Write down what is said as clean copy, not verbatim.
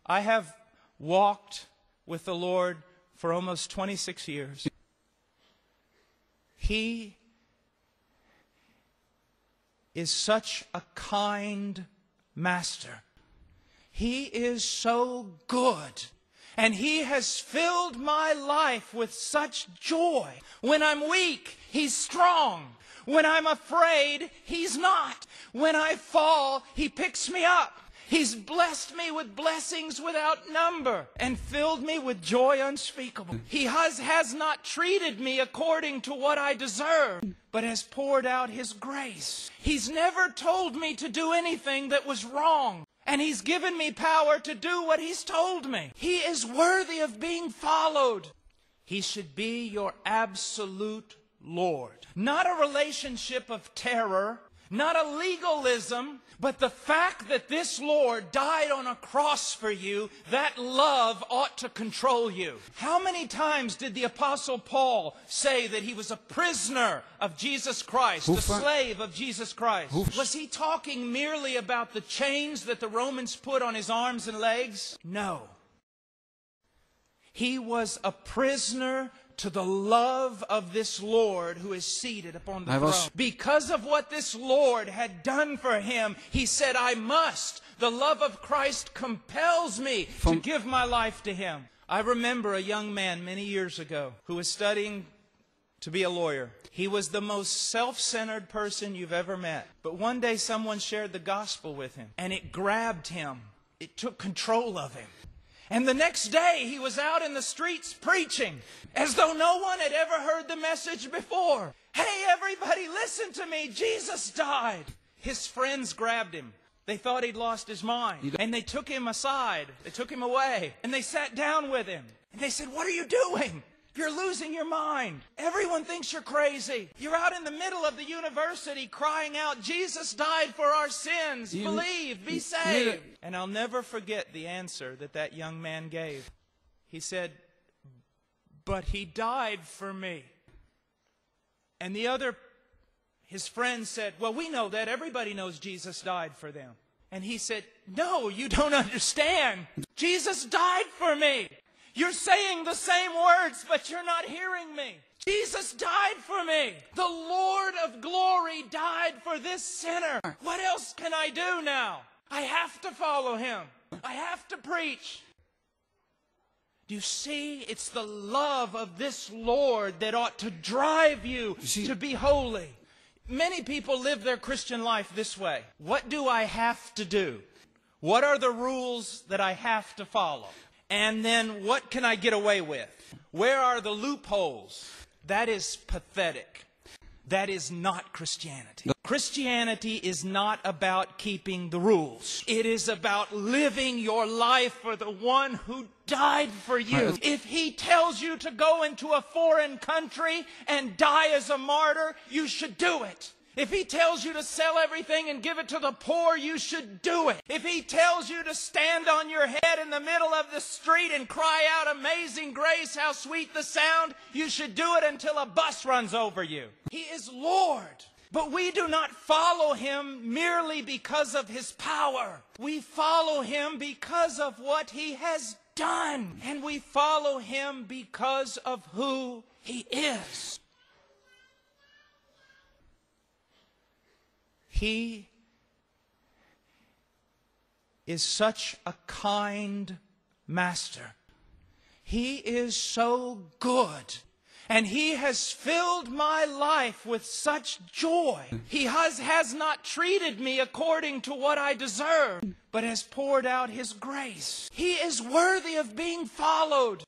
I have walked with the Lord for almost 26 years. He is such a kind master. He is so good. And He has filled my life with such joy. When I'm weak, He's strong. When I'm afraid, He's not. When I fall, He picks me up. He's blessed me with blessings without number and filled me with joy unspeakable. He has not treated me according to what I deserve, but has poured out His grace. He's never told me to do anything that was wrong, and He's given me power to do what He's told me. He is worthy of being followed. He should be your absolute Lord. Not a relationship of terror, not a legalism, but the fact that this Lord died on a cross for you, that love ought to control you. How many times did the Apostle Paul say that he was a prisoner of Jesus Christ, a slave of Jesus Christ? Was he talking merely about the chains that the Romans put on his arms and legs? No. He was a prisoner to the love of this Lord who is seated upon the throne. Because of what this Lord had done for him, he said, I must. The love of Christ compels me to give my life to Him. I remember a young man many years ago who was studying to be a lawyer. He was the most self-centered person you've ever met. But one day someone shared the gospel with him, and it grabbed him. It took control of him. And the next day, he was out in the streets preaching as though no one had ever heard the message before. Hey, everybody, listen to me. Jesus died. His friends grabbed him. They thought he'd lost his mind. And they took him aside. They took him away. And they sat down with him. And they said, what are you doing? You're losing your mind. Everyone thinks you're crazy. You're out in the middle of the university crying out, Jesus died for our sins. Believe, be saved. And I'll never forget the answer that that young man gave. He said, but He died for me. And his friends said, well, we know that. Everybody knows Jesus died for them. And he said, no, you don't understand. Jesus died for me. You're saying the same words, but you're not hearing me. Jesus died for me. The Lord of glory died for this sinner. What else can I do now? I have to follow Him. I have to preach. Do you see? It's the love of this Lord that ought to drive you to be holy. Many people live their Christian life this way. What do I have to do? What are the rules that I have to follow? And then what can I get away with? Where are the loopholes? That is pathetic. That is not Christianity. Christianity is not about keeping the rules. It is about living your life for the one who died for you. If He tells you to go into a foreign country and die as a martyr, you should do it. If He tells you to sell everything and give it to the poor, you should do it. If He tells you to stand on your head in the middle of the street and cry out, amazing grace, how sweet the sound, you should do it until a bus runs over you. He is Lord. But we do not follow Him merely because of His power. We follow Him because of what He has done. And we follow Him because of who He is. He is such a kind master. He is so good. And He has filled my life with such joy. He has not treated me according to what I deserve, but has poured out His grace. He is worthy of being followed.